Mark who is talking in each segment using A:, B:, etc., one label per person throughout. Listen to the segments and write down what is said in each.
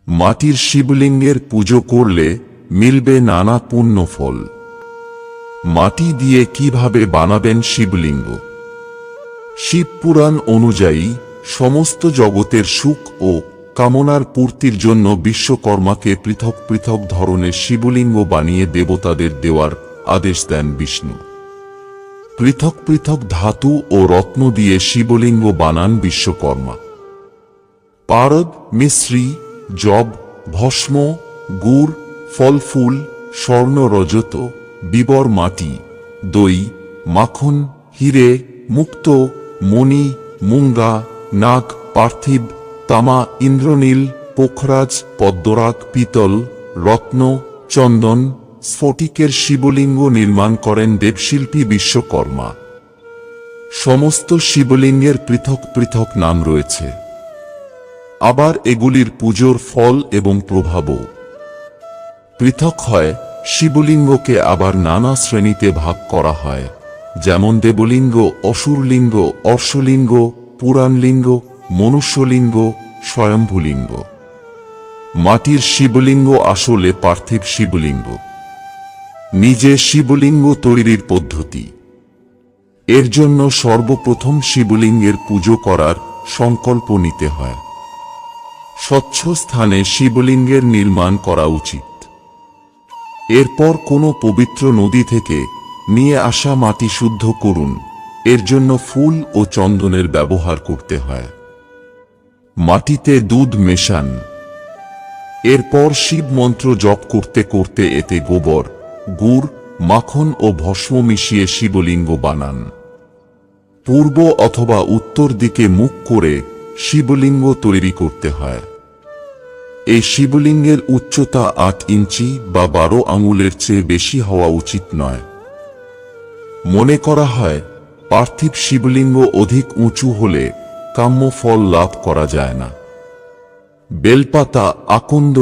A: মাটির শিবলিঙ্গের পুজো করলে মিলবে নানা পুণ্য ফল। মাটি দিয়ে কিভাবে বানাবেন শিবলিঙ্গ? শিবপুরাণ অনুযায়ী সমস্ত জগতের সুখ ও কামনার পূর্তির জন্য বিশ্বকর্মাকে পৃথক পৃথক ধরনের শিবলিঙ্গ বানিয়ে দেবতাদের দেওয়ার আদেশ দেন বিষ্ণু। পৃথক পৃথক ধাতু ও রত্ন দিয়ে শিবলিঙ্গ বানান বিশ্বকর্মা। পারদ, মিশ্রি, জব, ভস্ম, গুড়, ফলফুল, স্বর্ণ, রজত, বিবর, মাটি, দই, মাখন, হিরে, মুক্ত, মণি, মুঙ্গা, নাগ, পার্থিব, তামা, ইন্দ্রনীল, পোখরাজ, পদ্মরাগ, পিতল, রত্ন, চন্দন, স্ফটিকের শিবলিঙ্গ নির্মাণ করেন দেবশিল্পী বিশ্বকর্মা। সমস্ত শিবলিঙ্গের পৃথক পৃথক নাম রয়েছে। আবার এগুলির পুজোর ফল এবং প্রভাবও পৃথক হয়। শিবলিঙ্গকে আবার নানা শ্রেণীতে ভাগ করা হয়, যেমন দেবলিঙ্গ, অসুরলিঙ্গ, অর্শলিঙ্গ, পুরাণলিঙ্গ, মনুষ্যলিঙ্গ, স্বয়ম্ভুলিঙ্গ। মাটির শিবলিঙ্গ আসলে পার্থিব শিবলিঙ্গ। নিজে শিবলিঙ্গ তৈরির পদ্ধতি। এর জন্য সর্বপ্রথম শিবলিঙ্গের পুজো করার সংকল্প নিতে হয়। স্বচ্ছ স্থানে শিবলিঙ্গের নির্মাণ করা উচিত। এরপর কোনো পবিত্র নদী থেকে নিয়ে আসা মাটি শুদ্ধ করুন। এর জন্য ফুল ও চন্দনের ব্যবহার করতে হয়। মাটিতে দুধ মেশান। এরপর শিব মন্ত্র জপ করতে করতে এতে গোবর, গুড়, মাখন ও ভস্ম মিশিয়ে শিবলিঙ্গ বানান। পূর্ব অথবা উত্তর দিকে মুখ করে শিবলিঙ্গ তৈরি করতে হয়। এই শিবলিঙ্গের উচ্চতা 8 ইঞ্চি বা 12 আঙুলের চেয়ে বেশি হওয়া উচিত নয়। মনে করা হয় পার্থিব শিবলিঙ্গ অধিক উঁচু হলে কাম্য ফল লাভ করা যায় না। বেলপাতা, আকন্দ,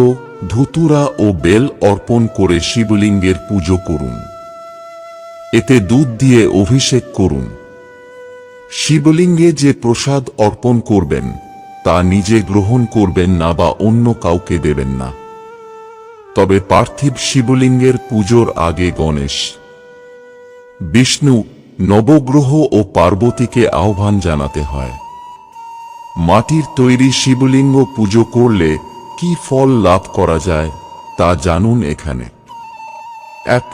A: ধুতুরা ও বেল অর্পণ করে শিবলিঙ্গের পুজো করুন। এতে দুধ দিয়ে অভিষেক করুন। শিবলিঙ্গে যে প্রসাদ অর্পণ করবেন তা নিজে গ্রহণ করবেন না বা অন্য কাউকে দেবেন না। তবে পার্থিব শিবলিঙ্গের পুজোর আগে গণেশ, বিষ্ণু, নবগ্রহ ও পার্বতীকে আহ্বান জানাতে হয়। মাটির তৈরি শিবলিঙ্গ পুজো করলে কি ফল লাভ করা যায় তা জানুন এখানে। 1.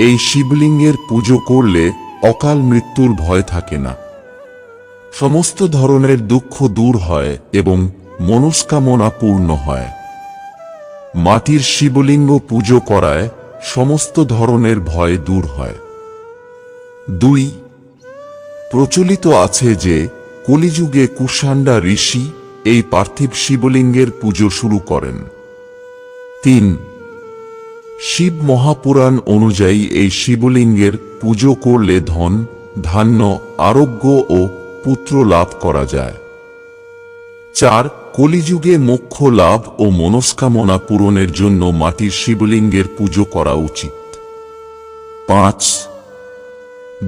A: এই শিবলিঙ্গের পুজো করলে অকাল মৃত্যুর ভয় থাকে না। সমস্ত ধরনের দুঃখ দূর হয় এবং মনস্কামনা পূর্ণ হয়। মাটির শিবলিঙ্গ পুজো করায় সমস্ত ধরনের ভয় দূর হয়। 2. প্রচলিত আছে যে কলিযুগে কুষাণ্ডা ঋষি এই পার্থিব শিবলিঙ্গের পুজো শুরু করেন। 3. শিব মহাপুরাণ অনুযায়ী এই শিবলিঙ্গের পুজো করলে ধন, ধান্য, আরোগ্য ও পুত্র লাভ করা যায়। 4. কলিযুগে মোক্ষ লাভ ও মনস্কামনা পূরণের জন্য মাটির শিবলিঙ্গের পুজো করা উচিত। 5.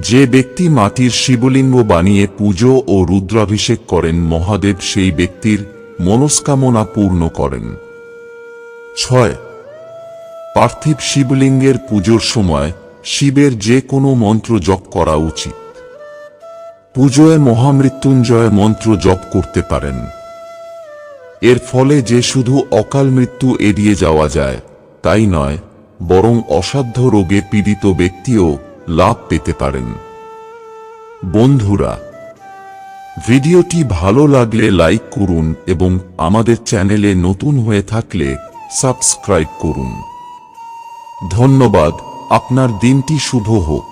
A: যে ব্যক্তি মাটির শিবলিঙ্গ বানিয়ে পুজো ও রুদ্রাভিষেক করেন মহাদেব সেই ব্যক্তির মনস্কামনা পূর্ণ করেন। 6. পার্থিব শিবলিঙ্গের পুজোর সময় শিবের যে কোনো মন্ত্র জপ করা উচিত। পুজোয় মহামৃত্যুঞ্জয় মন্ত্র জপ করতে পারেন। এর ফলে যে শুধু অকাল মৃত্যু এড়িয়ে যাওয়া যায় তাই নয়, বরং অসাধ্য রোগে পীড়িত ব্যক্তিও লাভ পেতে পারেন। বন্ধুরা, ভিডিওটি ভালো লাগলে লাইক করুন এবং আমাদের চ্যানেলে নতুন হয়ে থাকলে সাবস্ক্রাইব করুন। ধন্যবাদ। আপনার দিনটি শুভ হোক।